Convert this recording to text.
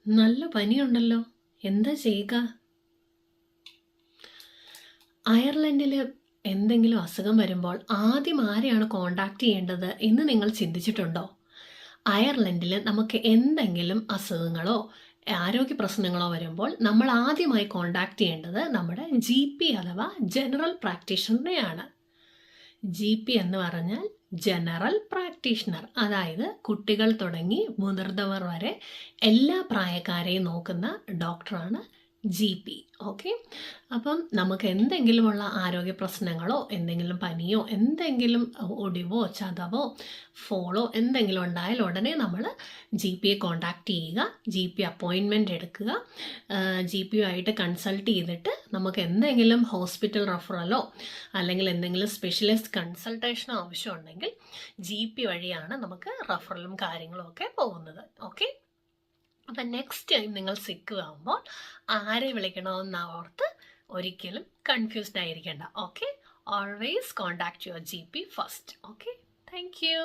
നല്ല പനിയുണ്ടല്ലോ, എന്താ ചെയ്യുക? അയർലൻഡിൽ എന്തെങ്കിലും അസുഖം വരുമ്പോൾ ആദ്യം ആരെയാണ് കോണ്ടാക്ട് ചെയ്യേണ്ടത് എന്ന് നിങ്ങൾ ചിന്തിച്ചിട്ടുണ്ടോ? അയർലൻഡിൽ നമുക്ക് എന്തെങ്കിലും അസുഖങ്ങളോ ആരോഗ്യ പ്രശ്നങ്ങളോ വരുമ്പോൾ നമ്മൾ ആദ്യമായി കോണ്ടാക്ട് ചെയ്യേണ്ടത് നമ്മുടെ GP അഥവാ ജനറൽ പ്രാക്ടീഷണറിനെയാണ്. GP എന്ന് പറഞ്ഞാൽ ജനറൽ പ്രാക്ടീഷണർ, അതായത് കുട്ടികൾ തുടങ്ങി മുതിർന്നവർ വരെ എല്ലാ പ്രായക്കാരെയും നോക്കുന്ന ഡോക്ടറാണ് GP. ഓക്കെ, അപ്പം നമുക്ക് എന്തെങ്കിലുമുള്ള ആരോഗ്യ പ്രശ്നങ്ങളോ എന്തെങ്കിലും പനിയോ എന്തെങ്കിലും ഒടിവോ ചതവോ ഫോളോ എന്തെങ്കിലും ഉണ്ടായാൽ ഉടനെ നമ്മൾ GPയെ കോണ്ടാക്ട് ചെയ്യുക, GP അപ്പോയിൻമെൻ്റ് എടുക്കുക. GPയുമായിട്ട് കൺസൾട്ട് ചെയ്തിട്ട് നമുക്ക് എന്തെങ്കിലും ഹോസ്പിറ്റൽ റെഫറലോ അല്ലെങ്കിൽ എന്തെങ്കിലും സ്പെഷ്യലിസ്റ്റ് കൺസൾട്ടേഷനോ ആവശ്യമുണ്ടെങ്കിൽ GP വഴിയാണ് നമുക്ക് റെഫറലും കാര്യങ്ങളും ഒക്കെ പോകുന്നത്. ഓക്കെ, അപ്പം നെക്സ്റ്റ് ടൈം നിങ്ങൾ സിക്ക് ആകുമ്പോൾ ആരെ വിളിക്കണമെന്ന് ഓർത്ത് ഒരിക്കലും കൺഫ്യൂസ്ഡ് ആയിരിക്കേണ്ട. Okay, always contact your GP first. Okay, thank U.